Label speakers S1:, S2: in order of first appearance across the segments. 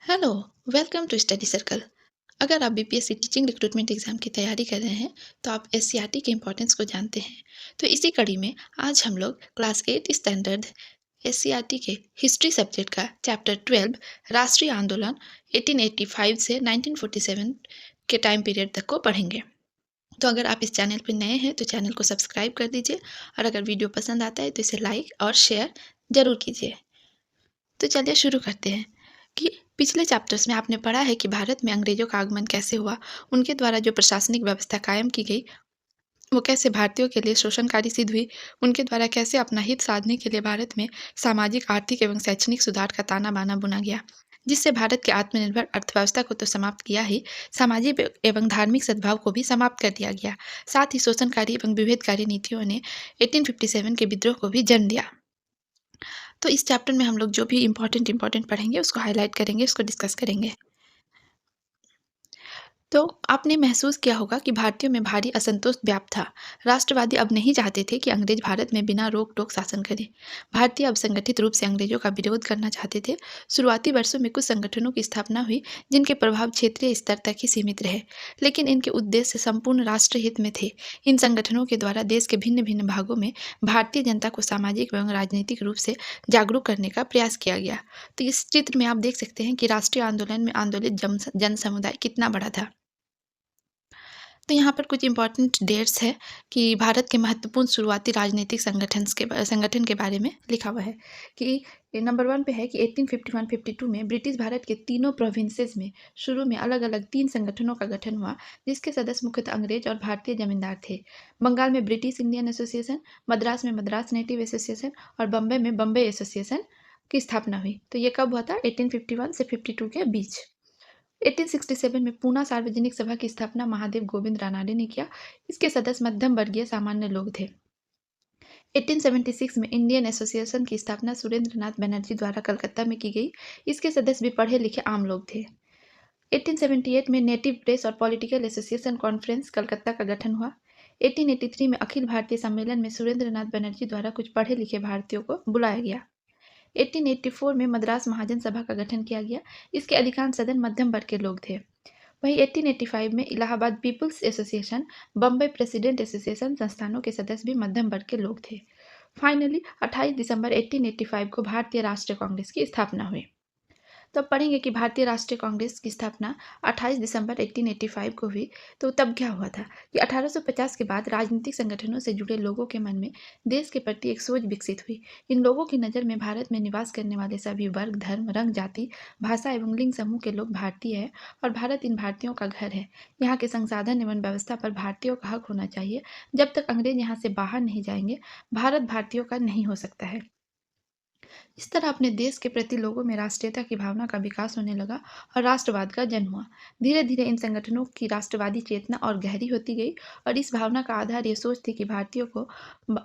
S1: Hello, welcome to study circle. अगर आप BPSC teaching recruitment exam की तैयारी कर रहे हैं तो आप एससीईआरटी के इम्पोर्टेंस को जानते हैं। तो इसी कड़ी में आज हम लोग क्लास 8 स्टैंडर्ड एससीईआरटी के हिस्ट्री सब्जेक्ट का चैप्टर 12 राष्ट्रीय आंदोलन 1885 से 1947 के टाइम पीरियड तक को पढ़ेंगे। तो अगर आप इस चैनल पर नए हैं तो चैनल को सब्सक्राइब कर दीजिए और अगर वीडियो पसंद आता है तो इसे लाइक और शेयर ज़रूर कीजिए। तो चलिए शुरू करते हैं कि पिछले चैप्टर्स में आपने पढ़ा है कि भारत में अंग्रेजों का आगमन कैसे हुआ, उनके द्वारा जो प्रशासनिक व्यवस्था कायम की गई, वो कैसे भारतीयों के लिए शोषणकारी सिद्ध हुई, उनके द्वारा कैसे अपना हित साधने के लिए भारत में सामाजिक, आर्थिक एवं शैक्षणिक सुधार का ताना-बाना बुना गया, जिससे भारत की आत्मनिर्भर अर्थव्यवस्था को तो समाप्त किया ही, सामाजिक एवं धार्मिक सद्भाव को भी समाप्त कर दिया गया। साथ ही शोषणकारी एवं विभेदकारी नीतियों ने 1857 के विद्रोह को भी जन्म दिया। तो इस चैप्टर में हम लोग जो भी इम्पोर्टेंट पढ़ेंगे उसको हाइलाइट करेंगे, उसको डिस्कस करेंगे। तो आपने महसूस किया होगा कि भारतीयों में भारी असंतोष व्याप्त था। राष्ट्रवादी अब नहीं चाहते थे कि अंग्रेज भारत में बिना रोक-टोक शासन करें। भारतीय अब संगठित रूप से अंग्रेजों का विरोध करना चाहते थे। शुरुआती वर्षों में कुछ संगठनों की स्थापना हुई, जिनके प्रभाव क्षेत्रीय स्तर तक ही सीमित रहे, लेकिन इनके उद्देश्य संपूर्ण राष्ट्र हित में थे। इन संगठनों के द्वारा देश के भिन्न-भिन्न भागों में भारतीय जनता को सामाजिक एवं राजनीतिक रूप से जागरूक करने का प्रयास किया गया। तो इस चित्र में आप देख सकते हैं कि राष्ट्रीय आंदोलन में आंदोलित जन समुदाय कितना बड़ा था। तो यहाँ पर कुछ इम्पोर्टेंट डेट्स है कि भारत के महत्वपूर्ण शुरुआती राजनीतिक संगठन के बारे में लिखा हुआ है कि नंबर 1 पे है कि 1851-52 में ब्रिटिश भारत के तीनों प्रोविंसेस में शुरू में अलग-अलग 3 संगठनों का गठन हुआ, जिसके सदस्य मुख्यतः अंग्रेज और भारतीय जमींदार थे। बंगाल में ब्रिटिश इंडियन एसोसिएशन, मद्रास में मद्रास नेटिव एसोसिएशन और बम्बई में बम्बई एसोसिएशन की स्थापना हुई। तो ये कब हुआ था? 1851 से 52 के बीच। 1867 में पूना सार्वजनिक सभा की स्थापना महादेव गोविंद रानाडे ने किया। इसके सदस्य मध्यम वर्गीय सामान्य लोग थे। 1876 में इंडियन एसोसिएशन की स्थापना सुरेंद्र नाथ बनर्जी द्वारा कलकत्ता में की गई। इसके सदस्य भी पढ़े लिखे आम लोग थे। 1878 में नेटिव प्रेस और पॉलिटिकल एसोसिएशन कॉन्फ्रेंस कलकत्ता का गठन हुआ। 1883 में अखिल भारतीय सम्मेलन में सुरेंद्र नाथ बनर्जी द्वारा कुछ पढ़े लिखे भारतीयों को बुलाया गया। 1884 में मद्रास महाजन सभा का गठन किया गया। इसके अधिकांश सदन मध्यम वर्ग के लोग थे। वहीं 1885 में Allahabad peoples association, Bombay president association संस्थानों के सदस्य भी मध्यम वर्ग के लोग थे। फाइनली 28 दिसंबर 1885 को भारतीय राष्ट्रीय कांग्रेस की स्थापना हुई। तो अब पढ़ेंगे कि भारतीय राष्ट्रीय कांग्रेस की स्थापना 28 दिसंबर 1885 को हुई। तो तब क्या हुआ था कि 1850 के बाद राजनीतिक संगठनों से जुड़े लोगों के मन में देश के प्रति एक सोच विकसित हुई। इन लोगों की नज़र में भारत में निवास करने वाले सभी वर्ग, धर्म, रंग, जाति, भाषा एवं लिंग समूह के लोग भारतीय हैं और भारत इन भारतीयों का घर है। यहाँ के संसाधन एवं व्यवस्था पर भारतीयों का हक होना चाहिए। जब तक अंग्रेज यहाँ से बाहर नहीं जाएंगे, भारत भारतीयों का नहीं हो सकता है। इस तरह अपने देश के प्रति लोगों में राष्ट्रीयता की भावना का विकास होने लगा और राष्ट्रवाद का जन्म हुआ। धीरे धीरे इन संगठनों की राष्ट्रवादी चेतना और गहरी होती गई और इस भावना का आधार ये सोच थी कि भारतीयों को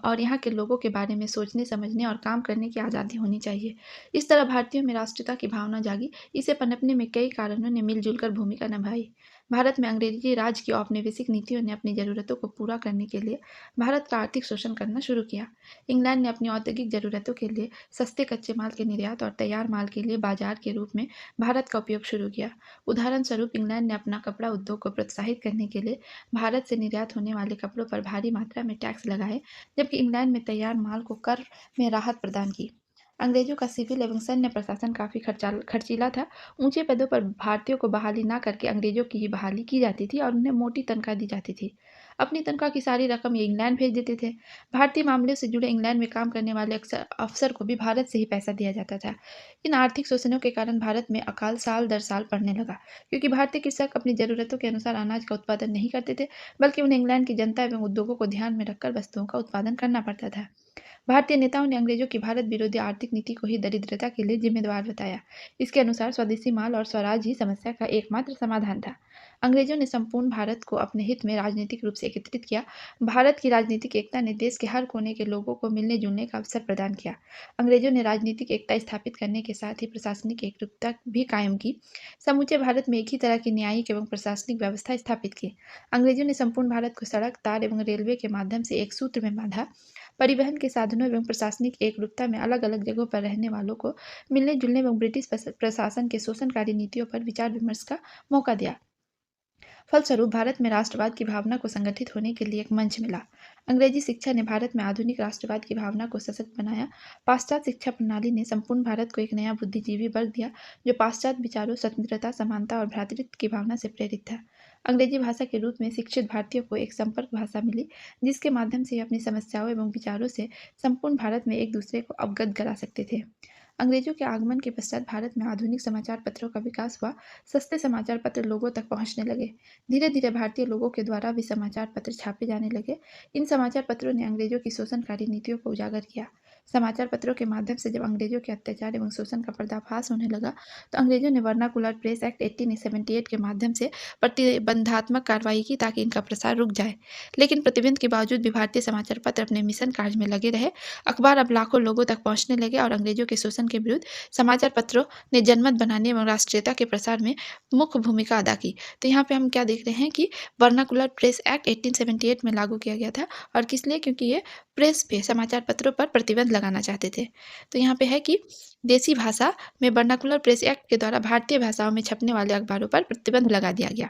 S1: और यहाँ के लोगों के बारे में सोचने, समझने और काम करने की आज़ादी होनी चाहिए। इस तरह भारतीयों में राष्ट्रीयता की भावना जागी। इसे पनपने में कई कारणों ने मिलजुल कर भूमिका निभाई। भारत में अंग्रेजी राज की औपनिवेशिक नीतियों ने अपनी ज़रूरतों को पूरा करने के लिए भारत का आर्थिक शोषण करना शुरू किया। इंग्लैंड ने अपनी औद्योगिक ज़रूरतों के लिए सस्ते कच्चे माल के निर्यात और तैयार माल के लिए बाजार के रूप में भारत का उपयोग शुरू किया। उदाहरण स्वरूप इंग्लैंड ने अपना कपड़ा उद्योग को प्रोत्साहित करने के लिए भारत से निर्यात होने वाले कपड़ों पर भारी मात्रा में टैक्स लगाए, जबकि इंग्लैंड में तैयार माल को कर में राहत प्रदान की। अंग्रेजों का सिविल एवं सैन्य प्रशासन काफ़ी खर्चीला था। ऊंचे पदों पर भारतीयों को बहाली न करके अंग्रेजों की ही बहाली की जाती थी और उन्हें मोटी तनख्वाह दी जाती थी। अपनी तनख्वाह की सारी रकम ये इंग्लैंड भेज देते थे। भारतीय मामले से जुड़े इंग्लैंड में काम करने वाले अक्सर अफसर को भी भारत से ही पैसा दिया जाता था। इन आर्थिक शोषणों के कारण भारत में अकाल साल दर साल बढ़ने लगा, क्योंकि भारतीय कृषक अपनी ज़रूरतों के अनुसार अनाज का उत्पादन नहीं करते थे, बल्कि उन्हें इंग्लैंड की जनता एवं उद्योगों को ध्यान में रखकर वस्तुओं का उत्पादन करना पड़ता था। भारतीय नेताओं ने अंग्रेजों की भारत विरोधी आर्थिक नीति को ही दरिद्रता के लिए जिम्मेदार बताया। इसके अनुसार स्वदेशी माल और स्वराज ही समस्या का एकमात्र समाधान था। अंग्रेजों ने संपूर्ण भारत को अपने हित में राजनीतिक रूप से एकत्रित किया। भारत की राजनीतिक एकता ने देश के हर कोने के लोगों को मिलने जुलने का अवसर प्रदान किया। अंग्रेजों ने राजनीतिक एकता स्थापित करने के साथ ही प्रशासनिक एकरूपता भी कायम की। समूचे भारत में एक ही तरह की न्यायिक एवं प्रशासनिक व्यवस्था स्थापित की। अंग्रेजों ने संपूर्ण भारत को सड़क, तार एवं रेलवे के माध्यम से एक सूत्र में बांधा। परिवहन के साधनों एवं प्रशासनिक एकरूपता में अलग अलग जगहों पर रहने वालों को मिलने जुलने एवं ब्रिटिश प्रशासन के शोषणकारी नीतियों पर विचार विमर्श का मौका दिया। फलस्वरूप भारत में राष्ट्रवाद की भावना को संगठित होने के लिए एक मंच मिला। अंग्रेजी शिक्षा ने भारत में आधुनिक राष्ट्रवाद की भावना को सशक्त बनाया। पाश्चात्य शिक्षा प्रणाली ने संपूर्ण भारत को एक नया बुद्धिजीवी वर्ग दिया, जो पाश्चात्य विचारों, स्वतंत्रता, समानता और भ्रातृत्व की भावना से प्रेरित था। अंग्रेजी भाषा के रूप में शिक्षित भारतीयों को एक संपर्क भाषा मिली, जिसके माध्यम से अपनी समस्याओं एवं विचारों से संपूर्ण भारत में एक दूसरे को अवगत करा सकते थे। अंग्रेजों के आगमन के पश्चात भारत में आधुनिक समाचार पत्रों का विकास हुआ। सस्ते समाचार पत्र लोगों तक पहुंचने लगे। धीरे धीरे भारतीय लोगों के द्वारा भी समाचार पत्र छापे जाने लगे। इन समाचार पत्रों ने अंग्रेजों की शोषणकारी नीतियों को उजागर किया। समाचार पत्रों के माध्यम से जब अंग्रेजों के अत्याचार एवं शोषण का पर्दाफाश होने लगा, तो अंग्रेजों ने वर्नाकुलर प्रेस एक्ट 1878 के माध्यम से प्रतिबंधात्मक कार्रवाई की, ताकि इनका प्रसार रुक जाए। लेकिन प्रतिबंध के बावजूद भी भारतीय समाचार पत्र अपने मिशन कार्य में लगे रहे। अखबार अब लाखों लोगों तक पहुंचने लगे और अंग्रेजों के शोषण के विरुद्ध समाचार पत्रों ने जनमत बनाने एवं राष्ट्रीयता के प्रसार में मुख्य भूमिका अदा की। तो यहाँ पे हम क्या देख रहे हैं कि वर्नाकुलर प्रेस एक्ट 1878 में लागू किया गया था। और किस लिए? क्योंकि ये प्रेस पे, समाचार पत्रों पर प्रतिबंध लगाना चाहते थे। तो यहाँ पे है कि देसी भाषा में वर्नाकुलर प्रेस एक्ट के द्वारा भारतीय भाषाओं में छपने वाले अखबारों पर प्रतिबंध लगा दिया गया।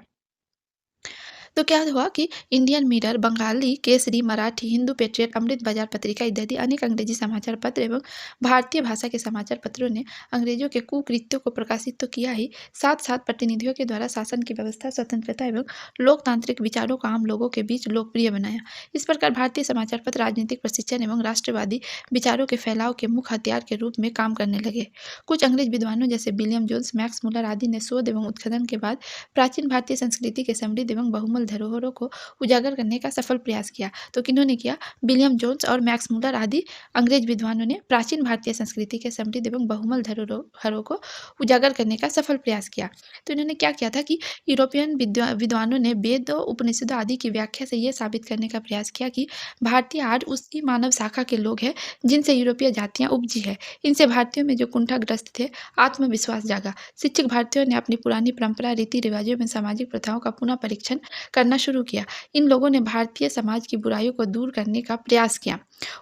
S1: तो क्या हुआ कि Indian mirror, Bengali Kesari, Marathi, Hindu patriot, Amrit Bazar Patrika इत्यादि अनेक अंग्रेजी समाचार पत्र एवं भारतीय भाषा के समाचार पत्रों ने अंग्रेजों के कुकृत्यों को प्रकाशित तो किया ही, साथ साथ प्रतिनिधियों के द्वारा शासन की व्यवस्था, स्वतंत्रता एवं लोकतांत्रिक विचारों को आम लोगों के बीच लोकप्रिय बनाया। इस प्रकार भारतीय समाचार पत्र राजनीतिक प्रशिक्षण एवं राष्ट्रवादी विचारों के फैलाव के मुख्य हथियार के रूप में काम करने लगे। कुछ अंग्रेज विद्वानों जैसे विलियम जोन्स, मैक्स मुलर आदि ने शोध एवं उत्खनन के बाद प्राचीन भारतीय संस्कृति के समृद्ध एवं बहुमूल्य धरोहरों को उजागर करने का सफल प्रयास किया। तो किन्होंने किया? विलियम जोन्स और मैक्स मुलर आदि अंग्रेज विद्वानों ने प्राचीन भारतीय संस्कृति के समृद्ध एवं बहुमूल्य धरोहरों को उजागर करने का सफल प्रयास किया। तो इन्होंने क्या किया था कि यूरोपियन विद्वानों ने वेदों, उपनिषदों आदि की व्याख्या से यह साबित करने का प्रयास किया कि भारतीय आज उसी मानव शाखा के लोग हैं जिनसे यूरोपीय जातियां उपजी है। इनसे भारतीयों में जो कुंठाग्रस्त थे, आत्मविश्वास जागा। शिक्षित भारतीयों ने अपनी पुरानी परंपरा, रीति रिवाजों एवं सामाजिक प्रथाओं का पुनः परीक्षण करना शुरू किया। इन लोगों ने भारतीय समाज की बुराइयों को दूर करने का प्रयास किया।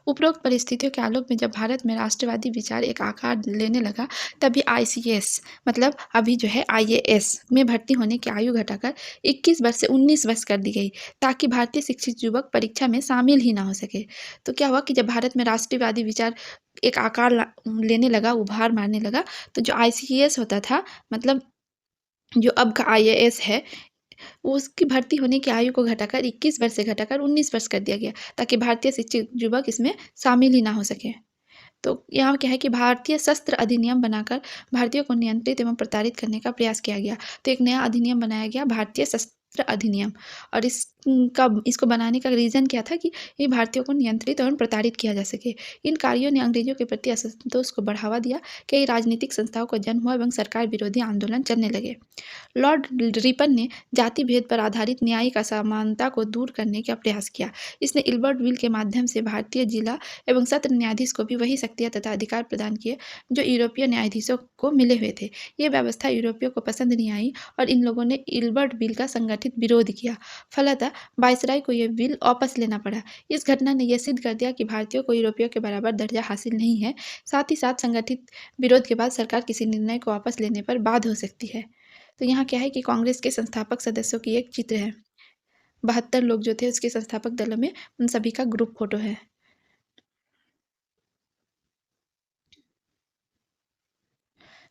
S1: उपरोक्त परिस्थितियों के आलोक में जब भारत में राष्ट्रवादी विचार एक आकार लेने लगा, तभी ICS मतलब अभी जो है IAS में भर्ती होने की आयु घटाकर 21 वर्ष से 19 वर्ष कर दी गई, ताकि भारतीय शिक्षित युवक परीक्षा में शामिल ही ना हो सके। तो क्या हुआ कि जब भारत में राष्ट्रवादी विचार एक आकार लेने लगा, उभार मारने लगा, तो जो ICS होता था, मतलब जो अब का IAS है, उसकी भर्ती होने की आयु को घटाकर 21 वर्ष से घटाकर 19 वर्ष कर दिया गया, ताकि भारतीय शिक्षित युवक इसमें शामिल ही ना हो सके। तो यहाँ क्या है कि भारतीय शस्त्र अधिनियम बनाकर भारतीयों को नियंत्रित एवं प्रताड़ित करने का प्रयास किया गया। तो एक नया अधिनियम बनाया गया, भारतीय शस्त्र अधिनियम। और इसको बनाने का रीज़न क्या था कि ये भारतीयों को नियंत्रित एवं प्रताड़ित किया जा सके। इन कार्यों ने अंग्रेजों के प्रति असंतोष को बढ़ावा दिया। कई राजनीतिक संस्थाओं का जन्म हुआ एवं सरकार विरोधी आंदोलन चलने लगे। लॉर्ड रिपन ने जाति भेद पर आधारित न्यायिक असमानता को दूर करने का प्रयास किया। इसने इल्बर्ट बिल के माध्यम से भारतीय जिला एवं सत्र न्यायाधीश को भी वही शक्तियाँ तथा अधिकार प्रदान किए जो यूरोपीय न्यायाधीशों को मिले हुए थे। ये व्यवस्था यूरोपियों को पसंद नहीं आई और इन लोगों ने इल्बर्ट बिल का संगठित विरोध किया। फलतः वायसराय को यह बिल वापस लेना पड़ा। इस घटना ने यह सिद्ध कर दिया कि भारतीयों को यूरोपियों के बराबर दर्जा हासिल नहीं है। साथ ही साथ संगठित विरोध के बाद सरकार किसी निर्णय को वापस लेने पर बाध्य हो सकती है। तो यहाँ क्या है कि कांग्रेस के संस्थापक सदस्यों की एक चित्र है। 72 लोग जो थे उसके संस्थापक दलों में उन सभी का ग्रुप फोटो है।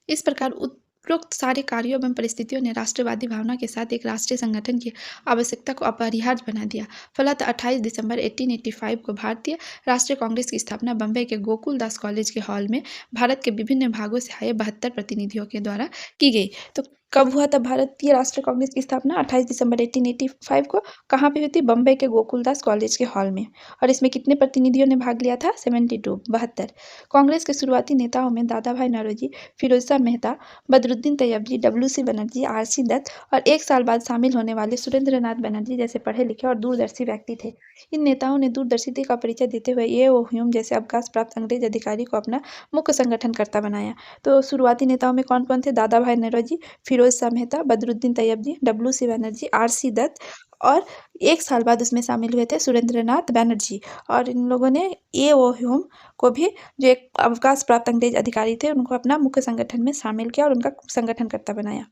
S1: इस प्रकार उपरोक्त सारे कार्यों एवं परिस्थितियों ने राष्ट्रवादी भावना के साथ एक राष्ट्रीय संगठन की आवश्यकता को अपरिहार्य बना दिया। फलतः 28 दिसंबर 1885 को भारतीय राष्ट्रीय कांग्रेस की स्थापना बम्बई के गोकुल दास कॉलेज के हॉल में भारत के विभिन्न भागों से आए 72 प्रतिनिधियों के द्वारा की गई। तो कब हुआ था भारतीय राष्ट्रीय कांग्रेस की स्थापना? 28 दिसंबर 1885 को। कहाँ पे हुई थी? बम्बई के गोकुलदास कॉलेज के हॉल में। और इसमें कितने प्रतिनिधियों ने भाग लिया था? 72। कांग्रेस के शुरुआती नेताओं में दादा भाई नौरोजी, फिरोज शाह मेहता, बदरुद्दीन तैयबजी, WC बनर्जी, RC दत्त और एक साल बाद शामिल होने वाले सुरेंद्रनाथ बनर्जी जैसे पढ़े लिखे और दूरदर्शी व्यक्ति थे। इन नेताओं ने दूरदर्शिता का परिचय देते हुए ए.ओ. ह्यूम जैसे अवकाश प्राप्त अंग्रेज अधिकारी को अपना मुख्य संगठनकर्ता बनाया। तो शुरुआती नेताओं में कौन कौन थे? दादा भाई नौरोजी, फिरोज शाह मेहता, बदरुद्दीन तैयबजी, WC बनर्जी, RC दत्त और 1 साल बाद उसमें शामिल हुए थे सुरेंद्रनाथ बैनर्जी, और इन लोगों ने ए.ओ. ह्यूम को भी, जो एक अवकाश प्राप्त अंग्रेज अधिकारी थे, उनको अपना मुख्य संगठन में शामिल किया और उनका संगठनकर्ता बनाया।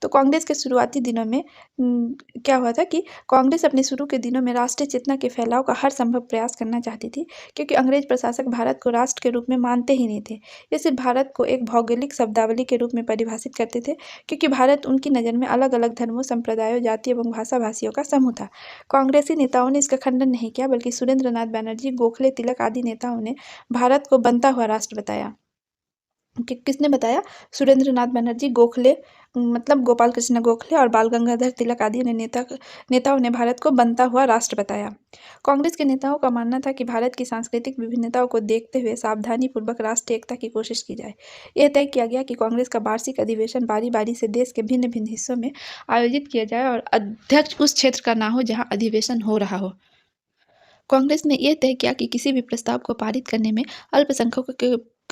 S1: तो कांग्रेस के शुरुआती दिनों में क्या हुआ था कि कांग्रेस अपने शुरू के दिनों में राष्ट्रीय चेतना के फैलाव का हर संभव प्रयास करना चाहती थी, क्योंकि अंग्रेज प्रशासक भारत को राष्ट्र के रूप में मानते ही नहीं थे। ये सिर्फ भारत को एक भौगोलिक शब्दावली के रूप में परिभाषित करते थे, क्योंकि भारत उनकी नज़र में अलग-अलग धर्मों, संप्रदायों, जाति एवं भाषा-भाषियों का समूह था। कांग्रेसी नेताओं ने इसका खंडन नहीं किया, बल्कि सुरेंद्रनाथ बैनर्जी, गोखले, तिलक आदि नेताओं ने भारत को बनता हुआ राष्ट्र बताया। किसने बताया? सुरेंद्रनाथ बैनर्जी, गोखले मतलब गोपाल कृष्ण गोखले और बाल गंगाधर तिलक आदि नेताओं ने भारत को बनता हुआ राष्ट्र बताया। कांग्रेस के नेताओं का मानना था कि भारत की सांस्कृतिक विभिन्नताओं को देखते हुए सावधानीपूर्वक राष्ट्रीय एकता की कोशिश की जाए। यह तय किया गया कि कांग्रेस का वार्षिक अधिवेशन बारी-बारी से देश के भिन्न-भिन्न हिस्सों में आयोजित किया जाए और अध्यक्ष उस क्षेत्र का ना हो जहां अधिवेशन हो रहा हो। कांग्रेस ने यह तय किया कि किसी भी प्रस्ताव को पारित करने में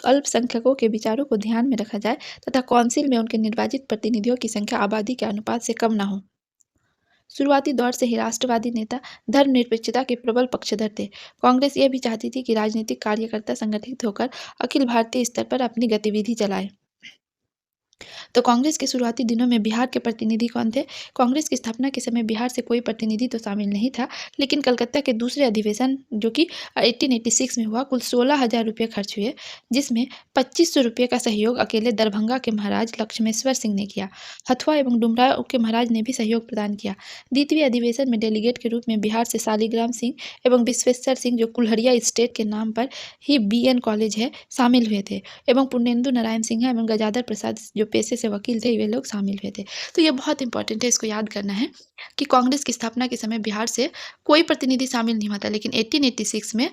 S1: अल्पसंख्यकों के विचारों को ध्यान में रखा जाए तथा काउंसिल में उनके निर्वाचित प्रतिनिधियों की संख्या आबादी के अनुपात से कम न हो। शुरुआती दौर से ही राष्ट्रवादी नेता धर्मनिरपेक्षता के प्रबल पक्षधर थे। कांग्रेस यह भी चाहती थी कि राजनीतिक कार्यकर्ता संगठित होकर अखिल भारतीय स्तर पर अपनी गतिविधि चलाएं। तो कांग्रेस के शुरुआती दिनों में बिहार के प्रतिनिधि कौन थे? कांग्रेस की स्थापना के समय बिहार से कोई प्रतिनिधि तो शामिल नहीं था, लेकिन कलकत्ता के दूसरे अधिवेशन, जो कि 1886 में हुआ, कुल 16,000 रुपये खर्च हुए, जिसमें 2500 रुपये का सहयोग अकेले दरभंगा के महाराज लक्ष्मेश्वर सिंह ने किया। हथुआ एवं डुमराव के महाराज ने भी सहयोग प्रदान किया। द्वितीय अधिवेशन में डेलीगेट के रूप में बिहार से शालिग्राम सिंह एवं विश्वेश्वर सिंह, जो कुल्हड़िया स्टेट के नाम पर ही BN कॉलेज है, शामिल हुए थे, एवं पूर्णेंदु नारायण सिन्हा एवं गजाधर प्रसाद, जो पेशे से वकील थे, वे लोग शामिल हुए थे। तो ये बहुत इंपॉर्टेंट है, इसको याद करना है कि कांग्रेस की स्थापना के समय बिहार से कोई प्रतिनिधि शामिल नहीं हुआ था, लेकिन 1886 में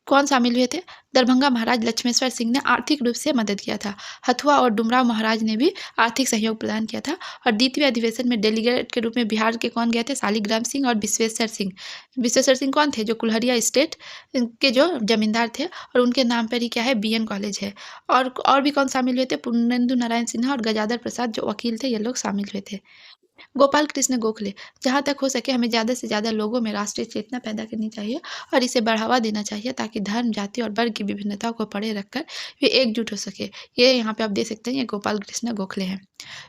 S1: कौन शामिल हुए थे? दरभंगा महाराज लक्ष्मेश्वर सिंह ने आर्थिक रूप से मदद किया था। हथुआ और डुमराव महाराज ने भी आर्थिक सहयोग प्रदान किया था। और द्वितीय अधिवेशन में डेलीगेट के रूप में बिहार के कौन गए थे? शालिग्राम सिंह और विश्वेश्वर सिंह। विश्वेश्वर सिंह कौन थे? जो कुल्हड़िया स्टेट के जो जमींदार थे, और उनके नाम पर ही क्या है? BN कॉलेज है। और भी कौन शामिल हुए थे? पूर्णेंदु नारायण सिन्हा और गजाधर प्रसाद, जो वकील थे, ये लोग शामिल हुए थे। गोपाल कृष्ण गोखले, जहाँ तक हो सके हमें ज़्यादा से ज़्यादा लोगों में राष्ट्रीय चेतना पैदा करनी चाहिए और इसे बढ़ावा देना चाहिए, ताकि धर्म, जाति और वर्ग की विभिन्नताओं को परे रखकर वे एकजुट हो सके। ये यहाँ पे आप देख सकते हैं, ये गोपाल कृष्ण गोखले हैं।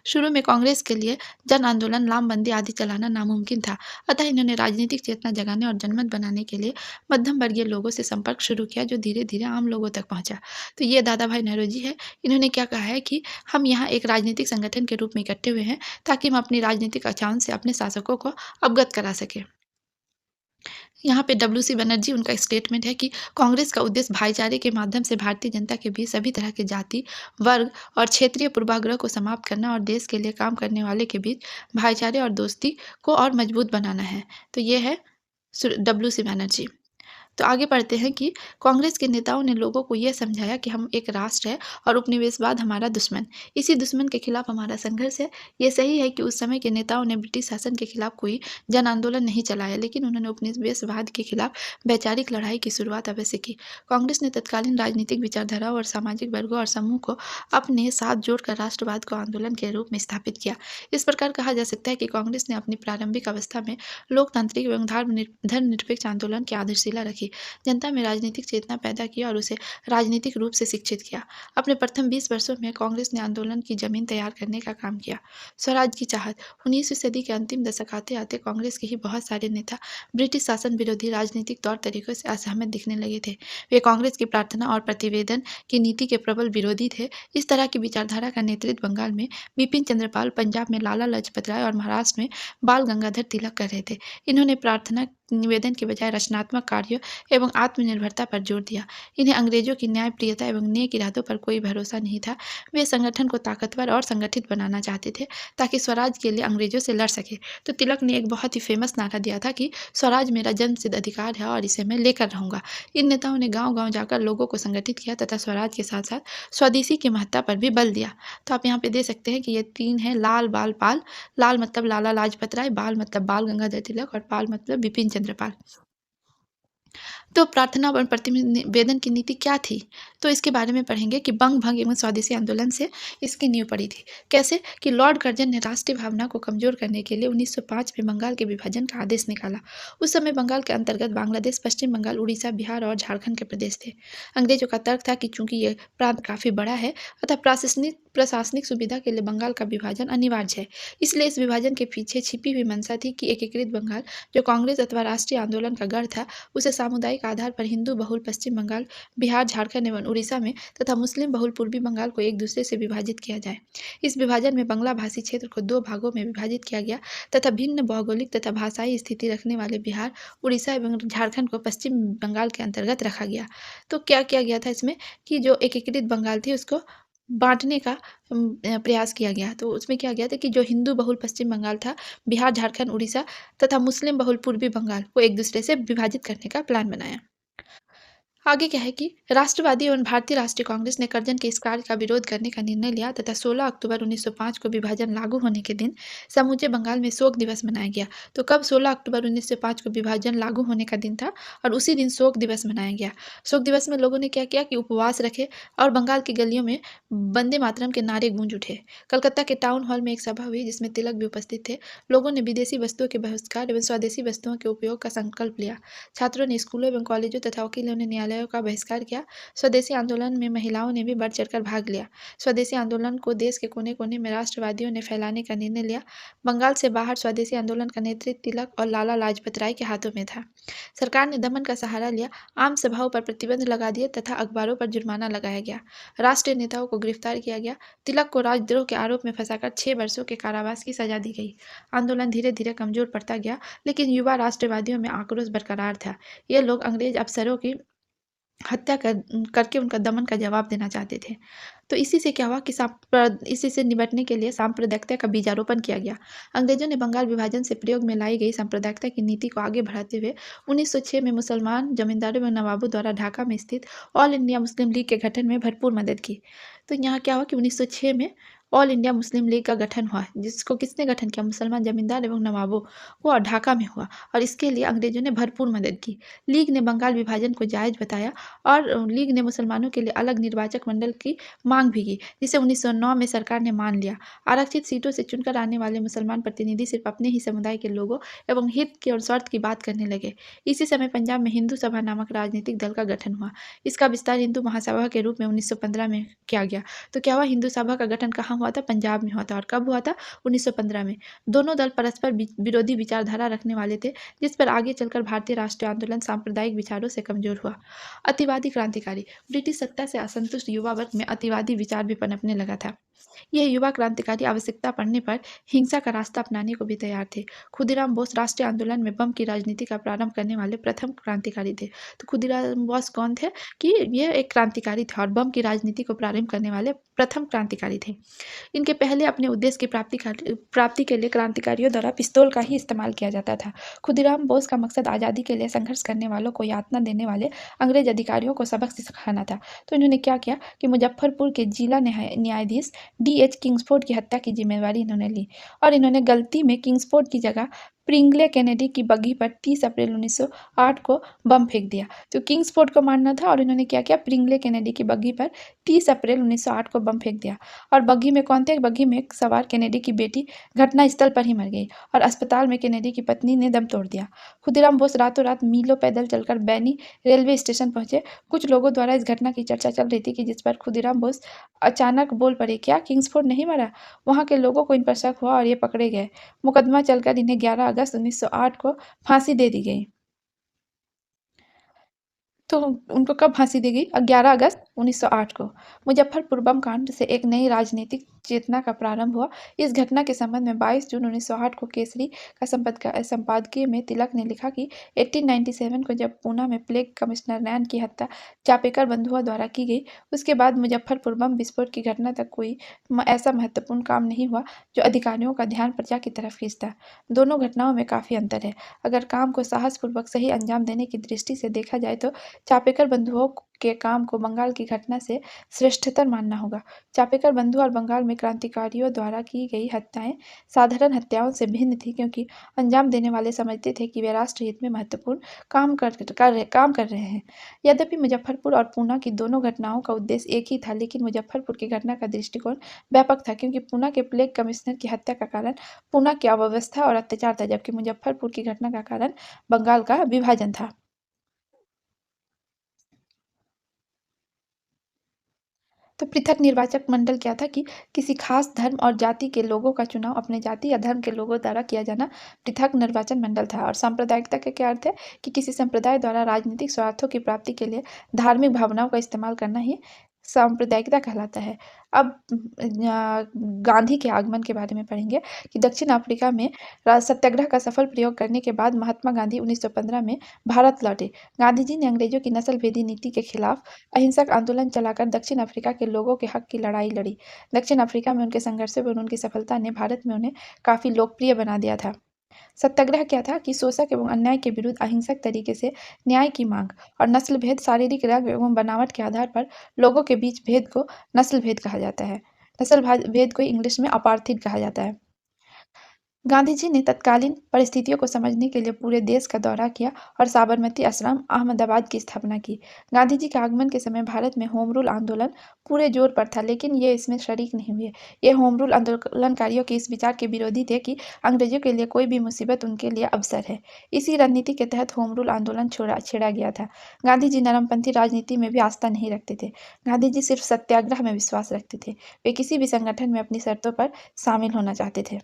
S1: शुरू में कांग्रेस के लिए जन आंदोलन, लामबंदी आदि चलाना नामुमकिन था, अतः इन्होंने राजनीतिक चेतना जगाने और जनमत बनाने के लिए मध्यम वर्गीय लोगों से संपर्क शुरू किया, जो धीरे धीरे आम लोगों तक पहुंचा। तो ये दादा भाई नेहरू जी है। इन्होंने क्या कहा है कि हम यहाँ एक राजनीतिक संगठन के रूप में इकट्ठे हुए हैं, ताकि हम अपनी राजनीतिक अचाउन से अपने शासकों को अवगत करा सकें। यहाँ पे WC बनर्जी, उनका स्टेटमेंट है कि कांग्रेस का उद्देश्य भाईचारे के माध्यम से भारतीय जनता के बीच सभी तरह के जाति, वर्ग और क्षेत्रीय पूर्वाग्रह को समाप्त करना और देश के लिए काम करने वाले के बीच भाईचारे और दोस्ती को और मजबूत बनाना है। तो ये है WC बनर्जी। तो आगे पढ़ते हैं कि कांग्रेस के नेताओं ने लोगों को यह समझाया कि हम एक राष्ट्र है और उपनिवेशवाद हमारा दुश्मन। इसी दुश्मन के खिलाफ हमारा संघर्ष है। ये सही है कि उस समय के नेताओं ने ब्रिटिश शासन के खिलाफ कोई जन आंदोलन नहीं चलाया, लेकिन उन्होंने उपनिवेशवाद के खिलाफ वैचारिक लड़ाई की शुरुआत अवश्य की। कांग्रेस ने तत्कालीन राजनीतिक विचारधाराओं और सामाजिक वर्गों और समूह को अपने साथ जोड़कर राष्ट्रवाद को आंदोलन के रूप में स्थापित किया। इस प्रकार कहा जा सकता है कि कांग्रेस ने अपनी प्रारंभिक अवस्था में लोकतांत्रिक एवं धर्मनिरपेक्ष आंदोलन की आधारशिला रखी, जनता में राजनीतिक चेतना पैदा किया और उसे राजनीतिक रूप से शिक्षित किया। अपने प्रथम 20 वर्षों में कांग्रेस ने आंदोलन की जमीन तैयार करने का काम किया। स्वराज की चाहत। 19वीं सदी के अंतिम दशक आते आते कांग्रेस के ही बहुत सारे नेता ब्रिटिश शासन विरोधी राजनीतिक तौर तरीकों से असहमत दिखने लगे थे। वे कांग्रेस की प्रार्थना और प्रतिवेदन की नीति के प्रबल विरोधी थे। इस तरह की विचारधारा का नेतृत्व बंगाल में बिपिन चंद्र पाल, पंजाब में लाला लाजपत राय और महाराष्ट्र में बाल गंगाधर तिलक कर रहे थे। इन्होंने प्रार्थना निवेदन के बजाय रचनात्मक कार्यों एवं आत्मनिर्भरता पर जोर दिया। इन्हें अंग्रेजों की न्यायप्रियता एवं नेक इरादों पर कोई भरोसा नहीं था। वे संगठन को ताकतवर और संगठित बनाना चाहते थे, ताकि स्वराज के लिए अंग्रेजों से लड़ सके। तो तिलक ने एक बहुत ही फेमस नारा दिया था कि स्वराज मेरा जन्मसिद्ध अधिकार है और इसे मैं लेकर रहूंगा। इन नेताओं ने गाँव-गाँव जाकर लोगों को संगठित किया तथा स्वराज के साथ साथ स्वदेशी की महत्ता पर भी बल दिया। तो आप यहाँ पे दे सकते हैं कि ये 3 है, लाल, बाल, पाल। लाल मतलब लाला लाजपत राय, बाल मतलब बाल गंगाधर तिलक और पाल मतलब बिपिन चंद्र पाल। तो प्रार्थना और प्रतिनिवेदन की नीति क्या थी? तो इसके बारे में पढ़ेंगे कि बंग भंग एवं स्वदेशी आंदोलन से इसकी नींव पड़ी थी। कैसे कि लॉर्ड कर्जन ने राष्ट्रीय भावना को कमजोर करने के लिए 1905 में बंगाल के विभाजन का आदेश निकाला। उस समय बंगाल के अंतर्गत बांग्लादेश, पश्चिम बंगाल, उड़ीसा, बिहार और झारखंड के प्रदेश थे। अंग्रेजों का तर्क था कि चूंकि ये प्रांत काफी बड़ा है, अतः प्रशासनिक प्रशासनिक सुविधा के लिए बंगाल का विभाजन अनिवार्य है। इसलिए इस विभाजन के पीछे छिपी हुई मंशा थी कि एकीकृत बंगाल, जो कांग्रेस अथवा राष्ट्रीय आंदोलन का गढ़ था, उसे सामुदायिक आधार पर हिंदू बहुल पश्चिम बंगाल, बिहार, झारखंड एवं उड़ीसा में तथा मुस्लिम बहुल पूर्वी बंगाल को एक दूसरे से विभाजित किया जाए। इस विभाजन में बंगला भाषी क्षेत्र को दो भागों में विभाजित किया गया तथा भिन्न भौगोलिक तथा भाषाई स्थिति रखने वाले बिहार, उड़ीसा एवं झारखंड को पश्चिम बंगाल के अंतर्गत रखा गया। तो क्या किया गया था इसमें कि जो एकीकृत बंगाल थी उसको बाँटने का प्रयास किया गया। तो उसमें क्या गया था कि जो हिंदू बहुल पश्चिम बंगाल था, बिहार, झारखंड, उड़ीसा तथा मुस्लिम बहुल पूर्वी बंगाल को एक दूसरे से विभाजित करने का प्लान बनाया। आगे क्या है कि राष्ट्रवादी एवं भारतीय राष्ट्रीय कांग्रेस ने कर्जन के इस कार्य का विरोध करने का निर्णय लिया तथा 16 अक्टूबर 1905 को विभाजन लागू होने के दिन समूचे बंगाल में शोक दिवस मनाया गया। तो कब 16 अक्टूबर 1905 को विभाजन लागू होने का दिन था और उसी दिन शोक दिवस मनाया गया। शोक दिवस में लोगों ने क्या किया कि उपवास रखे और बंगाल की गलियों में वंदे मातरम के नारे गूंज उठे। कलकत्ता के टाउन हॉल में एक सभा हुई जिसमें तिलक भी उपस्थित थे। लोगों ने विदेशी वस्तुओं के बहिष्कार एवं स्वदेशी वस्तुओं के उपयोग का संकल्प लिया। छात्रों ने स्कूलों एवं कॉलेजों तथा वकीलों ने न्यायालयों का बहिष्कार किया। स्वदेशी आंदोलन में महिलाओं ने भी बढ़ चढ़कर भाग लिया। स्वदेशी आंदोलन को देश के कोने-कोने में राष्ट्रवादियों ने फैलाने का निर्णय लिया। बंगाल से बाहर स्वदेशी आंदोलन का नेतृत्व तिलक और लाला लाजपत राय के हाथों में था। सरकार ने दमन का सहारा लिया, आम सभाओं पर प्रतिबंध लगा दिए तथा अखबारों पर जुर्माना लगाया गया। राष्ट्रीय नेताओं को गिरफ्तार किया गया। तिलक को राजद्रोह के आरोप में फंसाकर 6 वर्षों के कारावास की सजा दी गई। आंदोलन धीरे-धीरे कमजोर पड़ता गया, लेकिन युवा राष्ट्रवादियों में आक्रोश बरकरार था। ये लोग अंग्रेज अफसरों की हत्या करके उनका दमन का जवाब देना चाहते थे। तो इसी से क्या हुआ कि इसी से निपटने के लिए सांप्रदायिकता का बीजारोपण किया गया। अंग्रेजों ने बंगाल विभाजन से प्रयोग में लाई गई सांप्रदायिकता की नीति को आगे बढ़ाते हुए 1906 में मुसलमान जमींदारों व नवाबों द्वारा ढाका में स्थित ऑल इंडिया मुस्लिम लीग के गठन में भरपूर मदद की। तो यहाँ क्या हुआ कि 1906 में ऑल इंडिया मुस्लिम लीग का गठन हुआ, जिसको किसने गठन किया? मुसलमान जमींदार एवं नवाबों को ढाका में हुआ और इसके लिए अंग्रेजों ने भरपूर मदद की। लीग ने बंगाल विभाजन को जायज़ बताया और लीग ने मुसलमानों के लिए अलग निर्वाचक मंडल की मांग भी की, जिसे 1909 में सरकार ने मान लिया। आरक्षित सीटों से चुनकर आने वाले मुसलमान प्रतिनिधि सिर्फ अपने ही समुदाय के लोगों एवं हित की और स्वार्थ की बात करने लगे। इसी समय पंजाब में हिंदू सभा नामक राजनीतिक दल का गठन हुआ। इसका विस्तार हिंदू महासभा के रूप में 1915 में किया गया। तो क्या हुआ, हिंदू सभा का गठन कहाँ हुआ था? पंजाब में हुआ था। और कब हुआ था? 1915 में। दोनों दल परस्पर विरोधी विचारधारा रखने वाले थे, जिस पर आगे चलकर भारतीय राष्ट्रीय आंदोलन सांप्रदायिक विचारों से कमजोर हुआ। अतिवादी क्रांतिकारी। ब्रिटिश सत्ता से असंतुष्ट युवा वर्ग में अतिवादी विचार भी पनपने लगा था। यह युवा क्रांतिकारी आवश्यकता पड़ने पर हिंसा का रास्ता अपनाने को भी तैयार थे। खुदीराम बोस राष्ट्रीय आंदोलन में बम की राजनीति का प्रारंभ करने वाले प्रथम क्रांतिकारी थे। तो खुदीराम बोस कौन थे? कि ये एक क्रांतिकारी थे और बम की राजनीति को प्रारंभ करने वाले प्रथम क्रांतिकारी थे। इनके पहले अपने उद्देश्य की प्राप्ति के लिए क्रांतिकारियों द्वारा पिस्तौल का ही इस्तेमाल किया जाता था। खुदीराम बोस का मकसद आज़ादी के लिए संघर्ष करने वालों को यातना देने वाले अंग्रेज अधिकारियों को सबक सिखाना था। तो इन्होंने क्या किया कि मुजफ्फरपुर के जिला न्यायाधीश D.H. किंग्सफोर्ड की हत्या की जिम्मेवारी इन्होंने ली और इन्होंने गलती में किंग्सफोर्ड की जगह प्रिंगले कैनेडी की बग्घी पर 30 अप्रैल 1908 को बम फेंक दिया। तो किंग्सफोर्ड को मारना था और इन्होंने क्या किया? प्रिंगले कैनेडी की बग्घी पर 30 अप्रैल 1908 को बम फेंक दिया। और बग्घी में कौन थे? बग्घी में सवार कैनेडी की बेटी घटनास्थल पर ही मर गई और अस्पताल में कैनेडी की पत्नी ने दम तोड़ दिया। खुदीराम बोस रातों रात मीलों पैदल चलकर बैनी रेलवे स्टेशन पहुंचे। कुछ लोगों द्वारा इस घटना की चर्चा चल रही थी कि जिस पर खुदीराम बोस अचानक बोल पड़े, क्या किंग्सफोर्ड नहीं मरा? वहां के लोगों को इन पर शक हुआ और ये पकड़े गए। मुकदमा चलकर इन्हें 11 अगस्त 1908 को फांसी दे दी गई। तो उनको कब फांसी दी गई? 11 अगस्त 1908 को। मुजफ्फरपुर बम कांड से एक नई राजनीतिक चेतना का प्रारंभ हुआ। इस घटना के संबंध में 22 जून 1908 को केसरी का संपादकीय में तिलक ने लिखा कि 1897 को जब पूना में प्लेग कमिश्नर नैन की हत्या चापेकर बंधुओं द्वारा की गई, उसके बाद मुजफ्फरपुर बम विस्फोट की घटना तक कोई ऐसा महत्वपूर्ण काम नहीं हुआ जो अधिकारियों का ध्यान प्रजा की तरफ खींचता। दोनों घटनाओं में काफ़ी अंतर है। अगर काम को साहसपूर्वक सही अंजाम देने की दृष्टि से देखा जाए तो चापेकर बंधुओं के काम को बंगाल की घटना से श्रेष्ठतर मानना होगा। चापेकर बंधु और बंगाल में क्रांतिकारियों द्वारा की गई हत्याएं साधारण हत्याओं से भिन्न थी, क्योंकि अंजाम देने वाले समझते थे कि वे राष्ट्रहित में महत्वपूर्ण काम कर रहे हैं। यद्यपि मुजफ्फरपुर और पूना की दोनों घटनाओं का उद्देश्य एक ही था, लेकिन मुजफ्फरपुर की घटना का दृष्टिकोण व्यापक था, क्योंकि पूना के प्लेग कमिश्नर की हत्या का कारण पूना की अव्यवस्था और अत्याचार था, जबकि मुजफ्फरपुर की घटना का कारण बंगाल का विभाजन था। तो पृथक निर्वाचक मंडल क्या था कि किसी खास धर्म और जाति के लोगों का चुनाव अपने जाति या धर्म के लोगों द्वारा किया जाना पृथक निर्वाचन मंडल था। और सांप्रदायिकता का क्या अर्थ है कि किसी संप्रदाय द्वारा राजनीतिक स्वार्थों की प्राप्ति के लिए धार्मिक भावनाओं का इस्तेमाल करना ही सांप्रदायिकता कहलाता है। अब गांधी के आगमन के बारे में पढ़ेंगे कि दक्षिण अफ्रीका में सत्याग्रह का सफल प्रयोग करने के बाद महात्मा गांधी 1915 में भारत लौटे। गांधी जी ने अंग्रेजों की नस्ल भेदी नीति के खिलाफ अहिंसक आंदोलन चलाकर दक्षिण अफ्रीका के लोगों के हक की लड़ाई लड़ी। दक्षिण अफ्रीका में उनके संघर्षों एवं उनकी सफलता ने भारत में उन्हें काफ़ी लोकप्रिय बना दिया था। सत्याग्रह क्या था कि शोषक एवं अन्याय के विरुद्ध अहिंसक तरीके से न्याय की मांग। और नस्ल भेद शारीरिक रंग एवं बनावट के आधार पर लोगों के बीच भेद को नस्ल भेद कहा जाता है। भेद को इंग्लिश में अपार्थिड कहा जाता है। गांधी जी ने तत्कालीन परिस्थितियों को समझने के लिए पूरे देश का दौरा किया और साबरमती आश्रम अहमदाबाद की स्थापना की। गांधी जी के आगमन के समय भारत में होम रूल आंदोलन पूरे जोर पर था, लेकिन ये इसमें शरीक नहीं हुए। ये होम रूल आंदोलनकारियों के इस विचार के विरोधी थे कि अंग्रेजों के लिए कोई भी मुसीबत उनके लिए अवसर है। इसी रणनीति के तहत होम रूल आंदोलन छेड़ा गया था। गांधी जी नरमपंथी राजनीति में भी आस्था नहीं रखते थे। गांधी जी सिर्फ सत्याग्रह में विश्वास रखते थे। वे किसी भी संगठन में अपनी शर्तों पर शामिल होना चाहते थे।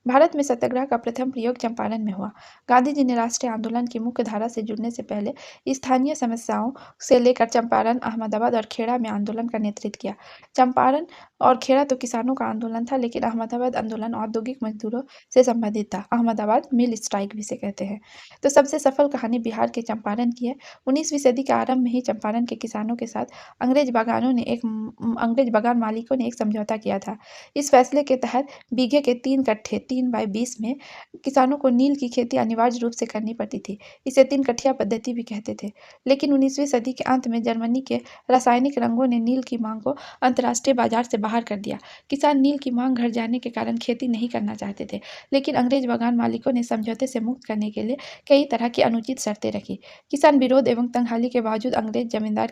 S1: भारत में सत्याग्रह का प्रथम प्रयोग चंपारण में हुआ। गांधी जी ने राष्ट्रीय आंदोलन की मुख्य धारा से जुड़ने से पहले स्थानीय समस्याओं से लेकर चंपारण, अहमदाबाद और खेड़ा में आंदोलन का नेतृत्व किया। चंपारण और खेड़ा तो किसानों का आंदोलन था, लेकिन अहमदाबाद आंदोलन औद्योगिक मजदूरों से संबंधित था। अहमदाबाद मिल स्ट्राइक भी से कहते हैं। तो सबसे सफल कहानी बिहार के चंपारण की है। 19वीं सदी के आरंभ में ही चंपारण के किसानों के साथ अंग्रेज बागान मालिकों ने एक समझौता किया था। इस फैसले के तहत बीघे के 3 कट्ठे 3/20 में किसानों को नील की खेती अनिवार्य रूप से करनी पड़ती थी। इसे 3 कठिया पद्धति भी कहते थे। लेकिन 19वीं सदी के अंत में जर्मनी के रासायनिक रंगों ने नील की मांग को अंतर्राष्ट्रीय बाजार से बाहर कर दिया। किसान नील की मांग घट जाने के कारण खेती नहीं करना चाहते थे, लेकिन अंग्रेज बागान मालिकों ने समझौते से मुक्त करने के लिए कई तरह की अनुचित शर्तें रखी। किसान विरोध एवं तंगहाली के बावजूद अंग्रेज जमींदार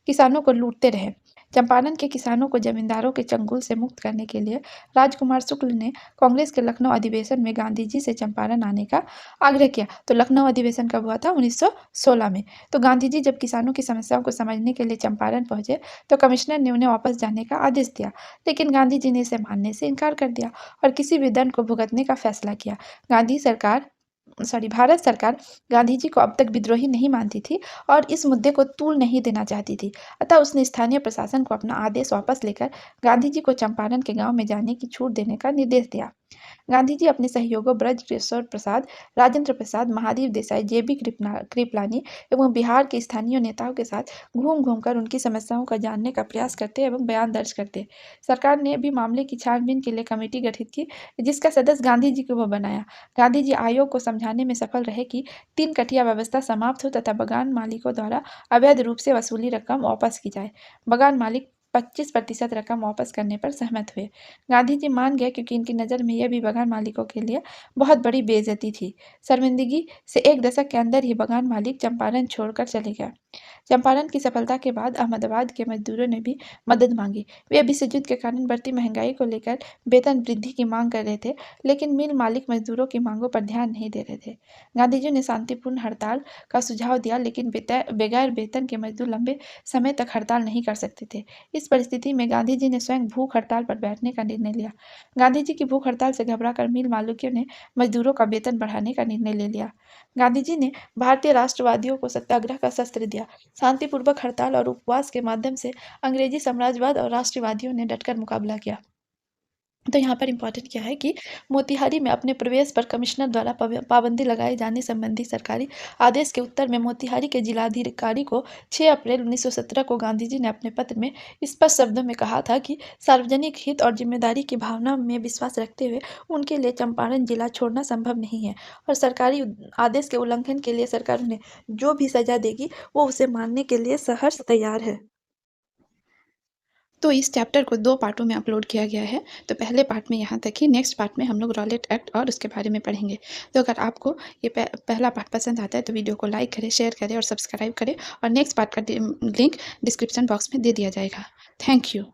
S1: किसानों को लूटते रहे। चंपारण के किसानों को जमींदारों के चंगुल से मुक्त करने के लिए राजकुमार शुक्ल ने कांग्रेस के लखनऊ अधिवेशन में गांधी जी से चंपारण आने का आग्रह किया। तो लखनऊ अधिवेशन कब हुआ था? 1916 में। तो गांधी जी जब किसानों की समस्याओं को समझने के लिए चंपारण पहुंचे, तो कमिश्नर ने उन्हें वापस जाने का आदेश दिया, लेकिन गांधी जी ने इसे मानने से इनकार कर दिया और किसी भी दंड को भुगतने का फैसला किया। भारत सरकार गांधी जी को अब तक विद्रोही नहीं मानती थी और इस मुद्दे को तूल नहीं देना चाहती थी। अतः उसने स्थानीय प्रशासन को अपना आदेश वापस लेकर गांधी जी को चंपारण के गांव में जाने की छूट देने का निर्देश दिया। गांधी जी अपने सहयोगियों ब्रज किशोर प्रसाद, राजेंद्र प्रसाद, महादेव देसाई, जेबी कृपलानी एवं बिहार के स्थानीय नेताओं के साथ घूम घूम कर उनकी समस्याओं का जानने का प्रयास करते एवं बयान दर्ज करते। सरकार ने भी मामले की छानबीन के लिए कमेटी गठित की, जिसका सदस्य गांधी जी को वो बनाया। गांधी जी आयोग को समझाने में सफल रहे कि 3 कठिया व्यवस्था समाप्त हो तथा बागान मालिकों द्वारा अवैध रूप से वसूली रकम वापस की जाए। बागान मालिक 25% रकम वापस करने पर सहमत हुए। गांधी जी मान गए, क्योंकि इनकी नज़र में यह भी बागान मालिकों के लिए बहुत बड़ी बेइज्जती थी। शर्मिंदगी से 1 दशक के अंदर ही बागान मालिक चंपारण छोड़कर चले गए। चंपारण की सफलता के बाद अहमदाबाद के मजदूरों ने भी मदद मांगी। वे विश्व युद्ध के कारण बढ़ती महंगाई को लेकर वेतन वृद्धि की मांग कर रहे थे, लेकिन मिल मालिक मजदूरों की मांगों पर ध्यान नहीं दे रहे थे। गांधी जी ने शांतिपूर्ण हड़ताल का सुझाव दिया, लेकिन बगैर वेतन के मजदूर लंबे समय तक हड़ताल नहीं कर सकते थे। इस परिस्थिति में गांधी जी ने स्वयं भूख हड़ताल पर बैठने का निर्णय लिया। गांधी जी की भूख हड़ताल से घबराकर मिल मालिकों ने मजदूरों का वेतन बढ़ाने का निर्णय ले लिया। गांधी जी ने भारतीय राष्ट्रवादियों को सत्याग्रह का शस्त्र दिया। शांतिपूर्वक हड़ताल और उपवास के माध्यम से अंग्रेजी साम्राज्यवाद और राष्ट्रवादियों ने डटकर मुकाबला किया। तो यहाँ पर इम्पोर्टेंट क्या है कि मोतिहारी में अपने प्रवेश पर कमिश्नर द्वारा पाबंदी लगाए जाने संबंधी सरकारी आदेश के उत्तर में मोतिहारी के जिलाधिकारी को 6 अप्रैल 1917 को गांधी जी ने अपने पत्र में स्पष्ट शब्दों में कहा था कि सार्वजनिक हित और जिम्मेदारी की भावना में विश्वास रखते हुए उनके लिए चंपारण जिला छोड़ना संभव नहीं है और सरकारी आदेश के उल्लंघन के लिए सरकार उन्हें जो भी सजा देगी वो उसे मानने के लिए सहर्ष तैयार है। तो इस चैप्टर को 2 पार्टों में अपलोड किया गया है। तो पहले पार्ट में यहाँ तक ही, नेक्स्ट पार्ट में हम लोग रॉलेट एक्ट और उसके बारे में पढ़ेंगे। तो अगर आपको ये पहला पार्ट पसंद आता है तो वीडियो को लाइक करें, शेयर करें और सब्सक्राइब करें और नेक्स्ट पार्ट का लिंक डिस्क्रिप्शन बॉक्स में दे दिया जाएगा। Thank you.